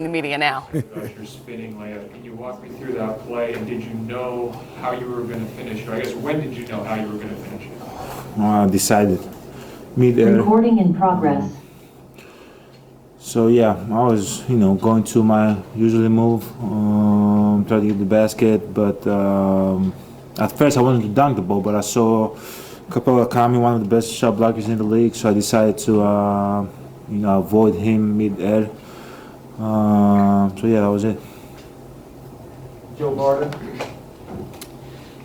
the media now. Your spinning layup. Can you walk me through that play? And did you know how you were going to finish? Or I guess when did you know how you were going to finish it? Decided mid-air. Recording in progress. So yeah, I was going to my usually move, try to get the basket, but at first I wanted to dunk the ball, but I saw Kami, one of the best shot blockers in the league, so I decided to avoid him mid-air. So yeah, that was it. Joe Barton.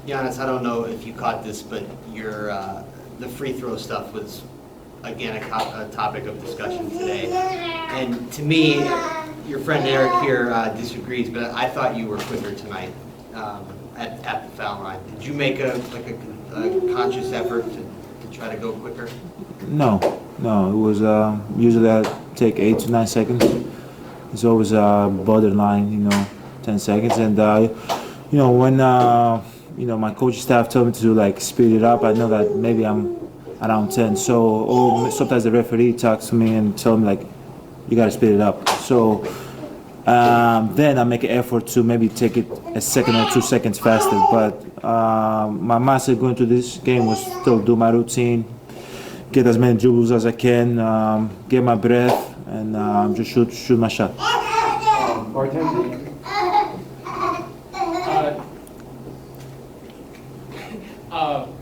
Giannis, I don't know if you caught this, but your the free throw stuff was again a topic of discussion today. And to me, your friend Eric here disagrees, but I thought you were quicker tonight at the foul line. Did you make a conscious effort to try to go quicker? No. It was usually I take 8 to 9 seconds. It's always borderline, 10 seconds. And when my coaching staff told me to speed it up, I know that maybe I'm around 10. So sometimes the referee talks to me and tell me you gotta speed it up. So then I make an effort to maybe take it a second or 2 seconds faster. But my mindset going to this game was still do my routine, get as many dribbles as I can, get my breath, and just shoot my shot. Bartender.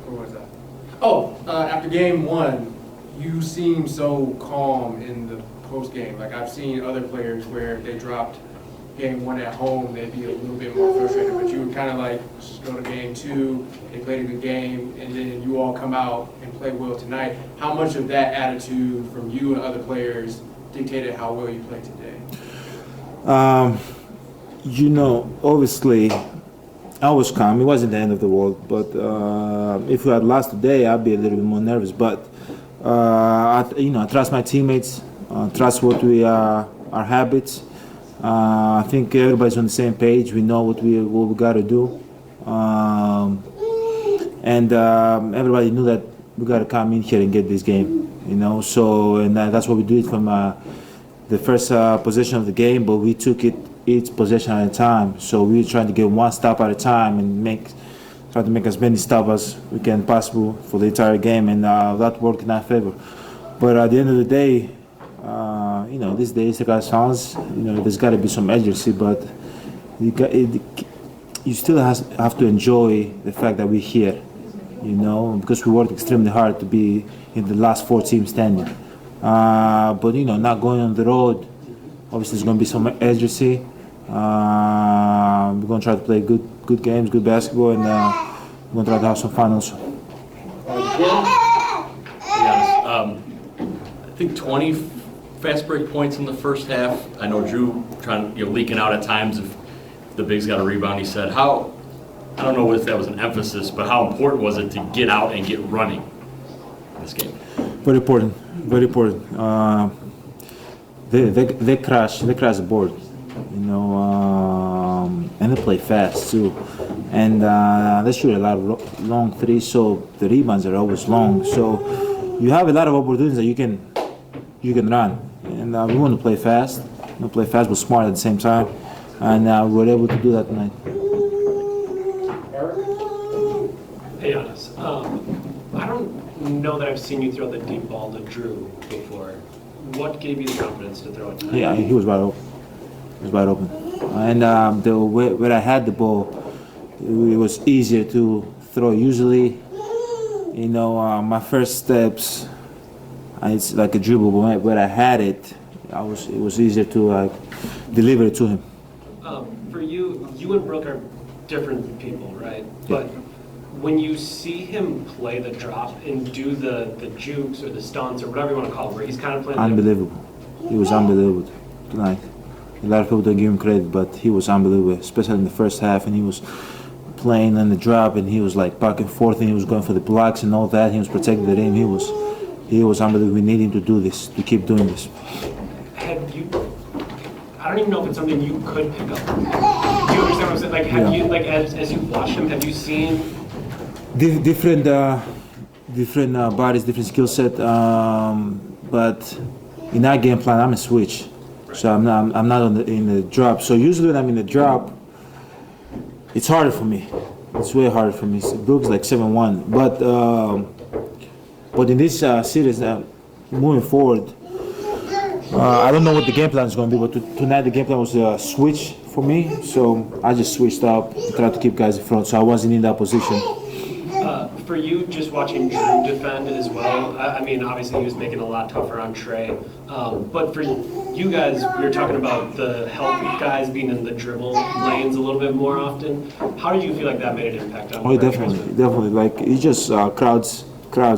Who was that? After game one, you seem so calm in the post game. I've seen other players where they dropped game one at home, they'd be a little bit more frustrated, but you would kind of just go to game two, they played a good game, and then you all come out and play well tonight. How much of that attitude from you and other players dictated how well you played today? Obviously, I was calm. It wasn't the end of the world, but if we had lost today, I'd be a little bit more nervous. But I trust my teammates, trust what we our habits. I think everybody's on the same page. We know what we got to do, and everybody knew that we got to come in here and get this game. So that's what we did from the first possession of the game. But we took it each possession at a time. So we were trying to get one stop at a time and try to make as many stops as we can possible for the entire game, and that worked in our favor. But at the end of the day, these days against Suns, there's got to be some urgency, but you still have to enjoy the fact that we're here, because we worked extremely hard to be in the last 4 teams standing. But not going on the road, obviously there's going to be some urgency. We're going to try to play good games, good basketball, and we're going to try to have some fun also. I think 20 fast break points in the first half. I know Drew leaking out at times if the bigs got a rebound. He said, I don't know if that was an emphasis, but how important was it to get out and get running in this game? Very important, very important. They crash the board, and they play fast too, and they shoot a lot of long threes, so the rebounds are always long. So you have a lot of opportunities that you can run, and we want to play fast. But smart at the same time, and we were able to do that tonight. Hey Giannis, I don't know that I've seen you throw the deep ball to Drew before. What gave you the confidence to throw it tonight? Yeah, he was wide open. And where I had the ball, it was easier to throw. Usually, my first steps, it's like a dribble, but where I had it, it was easier to deliver it to him. For you and Brooke are different people, right? But when you see him play the drop and do the jukes or the stunts or whatever you want to call it, where he's kind of playing... Unbelievable. He was unbelievable tonight. A lot of people don't give him credit, but he was unbelievable, especially in the first half, and he was playing on the drop, and he was back and forth, and he was going for the blocks and all that. He was protecting the rim. He was unbelievable. We need him to do this, to keep doing this. I don't even know if it's something you could pick up. Do you understand what I'm saying? Have you, as you've watched him, have you seen... Different bodies, different skill set, but in our game plan, I'm a switch. So I'm not in the drop. So usually when I'm in the drop, it's harder for me. It's way harder for me. Brooks like 7-1, but in this series, moving forward, I don't know what the game plan is going to be. But tonight the game plan was a switch for me, so I just switched up, tried to keep guys in front, so I wasn't in that position. For you, just watching Drew defend as well, I mean, obviously he was making it a lot tougher on Trey. But for you guys, we were talking about the help guys being in the dribble lanes a little bit more often. How did you feel like that made an impact on? Oh, definitely. Like it just crowds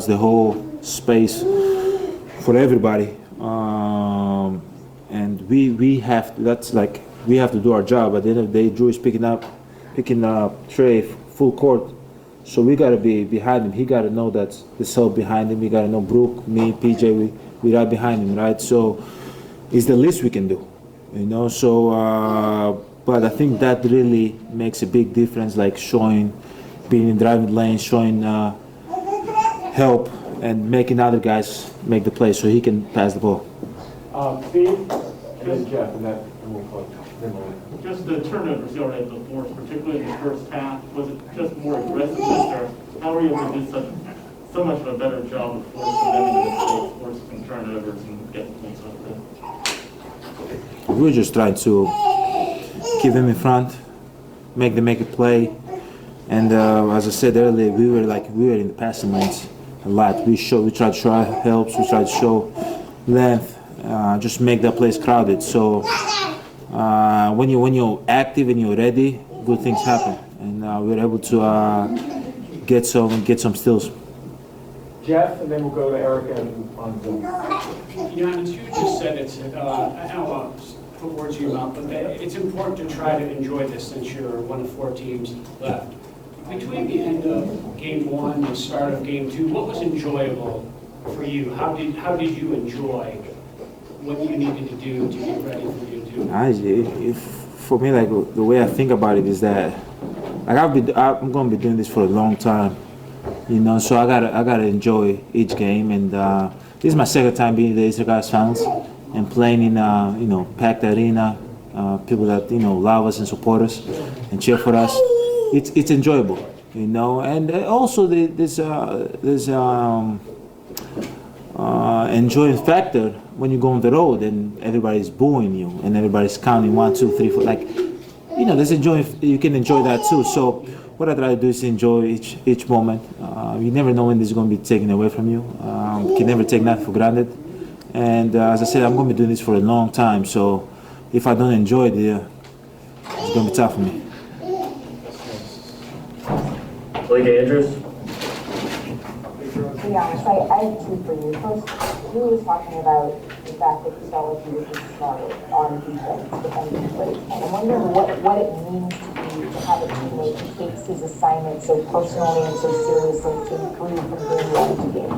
the whole space for everybody, and we have to, we have to do our job. At the end of the day, Drew is picking up Trey full court. So we gotta be behind him. He gotta know that there's help behind him. We gotta know Brooke, me, PJ. We right behind him, right? So it's the least we can do, you know. So, but I think that really makes a big difference. Like being in driving lane, showing help, and making other guys make the play so he can pass the ball. Steve, and then Jeff, and we'll close. Just the turnovers you were able to force, particularly in the first half, was it just more aggressiveness, or how were you able to do so much of a better job of forcing them into mistakes, forcing turnovers, and getting things like that? We were just trying to keep them in front, make them make a play, and as I said earlier, we were in the passing lanes a lot. We tried to show helps, we tried to show length, just make that place crowded. So. When you're active and you're ready, good things happen, and we're able to get some steals. Jeff, and then we'll go to Erica on Zoom. Giannis, you just said it's, I don't want to put words in your mouth, but it's important to try to enjoy this since you're one of 4 teams left. Between the end of game 1 and the start of game 2, what was enjoyable for you? How did you enjoy what you needed to do to get ready for game 2? For me, like the way I think about it is that like I'm gonna be doing this for a long time, you know. So I gotta enjoy each game, and this is my second time being in the Eastern Guys Finals and playing in packed arena, people that love us and support us and cheer for us. It's enjoyable, you know, and also there's enjoying factor when you go on the road and everybody's booing you and everybody's counting 1, 2, 3, 4. Like, there's you can enjoy that too. So what I try to do is enjoy each moment. You never know when this is going to be taken away from you. You can never take that for granted. And as I said, I'm going to be doing this for a long time. So if I don't enjoy it, it's going to be tough for me. Blake Andrews. Yeah, so I have 2 for you. First, you was talking about the fact that you felt like you were smarter on defense, defending plays. And I'm wondering what it means to you to have a teammate who takes his assignment so personally and so seriously to improve from game 1 to game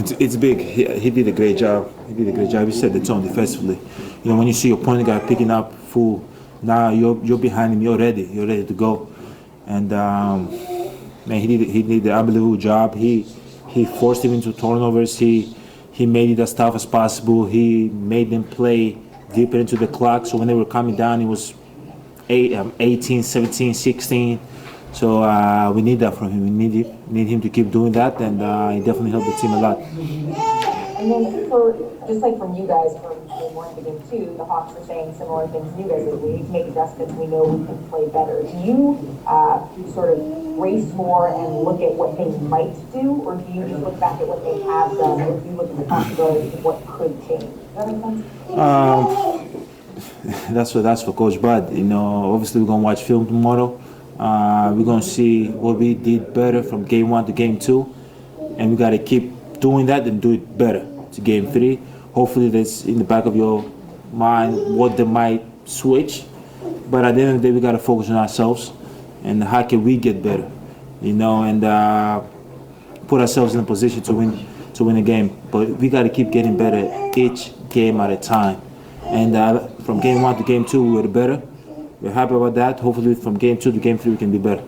2. It's big. He did a great job. He set the tone defensively. When you see your point guard picking up full, now you're behind him. You're ready to go. And man, he did an unbelievable job. He forced him into turnovers. He made it as tough as possible. He made them play deeper into the clock. So when they were coming down, it was 18, 17, 16. So we need that from him. We need him to keep doing that, and he definitely helped the team a lot. And then just like from you guys, from game 1 to game 2, the Hawks are saying similar things to you guys. We need to make adjustments. We know we can play better. Do you sort of race more and look at what they might do, or do you just look back at what they have done, or do you look at the possibilities of what could change? Does that make sense? That's for Coach Bud. Obviously we're gonna watch film tomorrow. We're gonna see what we did better from game 1 to game 2, and we gotta keep doing that and do it better to game 3. Hopefully that's in the back of your mind what they might switch, but at the end of the day we gotta focus on ourselves and how can we get better, and put ourselves in a position to win a game. But we gotta keep getting better each game at a time. And from game 1 to game 2 we were better. We're happy about that. Hopefully from game 2 to game 3 we can be better.